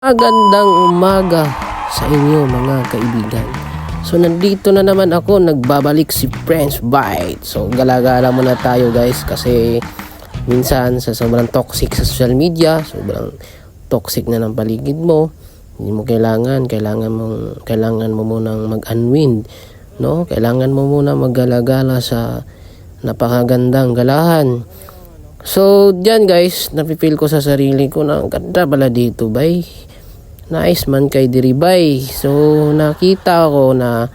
Magandang umaga sa inyo mga kaibigan. So nandito na naman ako, nagbabalik si French Bite. So gala-gala muna tayo guys kasi minsan sa sobrang toxic sa social media, sobrang toxic na ng paligid mo, hindi mo kailangan mo munang mag-unwind, no? Kailangan mo muna maggala-gala sa napakagandang galahan. So diyan guys, napipil ko sa sarili ko na ang ganda pala dito, bay. Nice man kay diri bay. So nakita ko na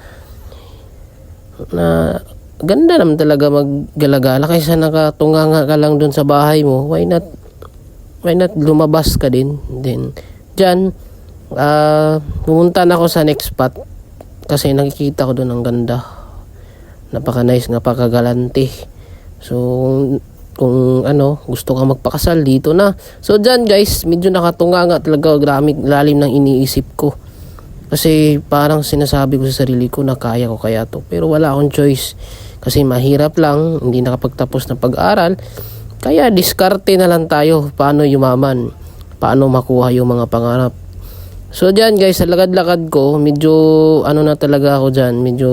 ganda naman talaga maggalagala kaysa nakatunganga ka lang dun sa bahay mo. Why not lumabas ka din? Then diyan pumunta na ako sa next spot kasi nakikita ko dun ang ganda. Napaka nice, napakagalante. So kung gusto ka magpakasal dito na. So dyan guys, medyo nakatunganga talaga, lalim ng iniisip ko. Kasi parang sinasabi ko sa sarili ko na kaya ko kaya to. Pero wala akong choice. Kasi mahirap lang, hindi nakapagtapos ng pag-aaral. Kaya diskarte na lang tayo. Paano yumaman? Paano makuha yung mga pangarap? So dyan guys, sa lakad-lakad ko, medyo na talaga ako dyan. Medyo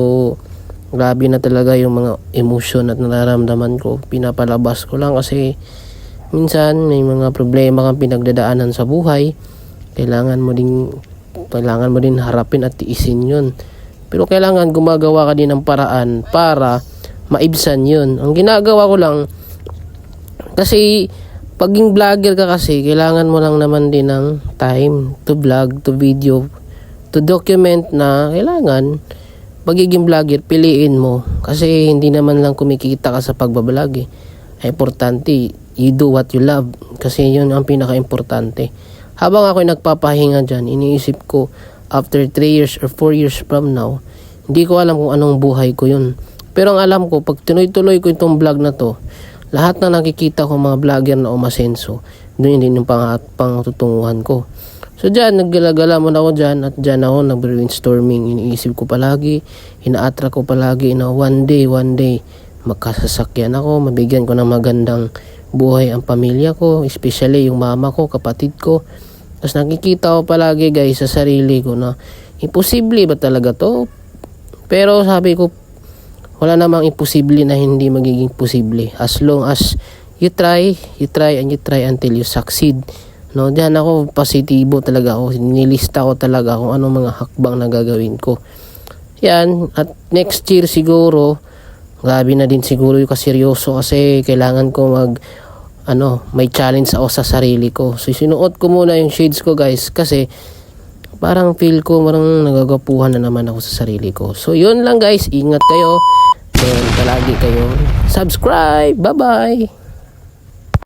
grabe na talaga yung mga emotion at nararamdaman ko. Pinapalabas ko lang kasi minsan may mga problema kang pinagdadaanan sa buhay. Kailangan mo din harapin at tiisin yun. Pero kailangan gumagawa ka din ng paraan para maibsan yun. Ang ginagawa ko lang, kasi paging vlogger ka kasi, kailangan mo lang naman din ng time to vlog, to video, to document na kailangan pagiging vlogger, piliin mo. Kasi hindi naman lang kumikita ka sa pagbablog eh. Importante, you do what you love. Kasi yun ang pinaka-importante. Habang ako'y nagpapahinga dyan, iniisip ko, after 3 years or 4 years from now, hindi ko alam kung anong buhay ko yun. Pero ang alam ko, pag tuloy-tuloy ko itong vlog na to, lahat na nakikita ko mga vlogger na umasenso, doon din yung pangtutunguhan ko. So dyan, naggalagala muna ako dyan at dyan ako nag-brainstorming. Iniisip ko palagi, ina-attract ko palagi na one day, magkasasakyan ako, mabigyan ko ng magandang buhay ang pamilya ko, especially yung mama ko, kapatid ko. Tapos nakikita ko palagi guys sa sarili ko na imposible ba talaga to? Pero sabi ko, wala namang imposible na hindi magiging posible. As long as you try until you succeed. No, diyan ako positibo talaga ako. Nilista ko talaga kung anong mga hakbang na gagawin ko. Yan, at next year siguro, grabe na din siguro yung kaseryoso kasi kailangan ko may challenge ako sa sarili ko. So sinuot ko muna yung shades ko guys kasi parang feel ko parang nagagapuhan na naman ako sa sarili ko. So yun lang guys, ingat kayo and palagi kayong subscribe. Bye bye.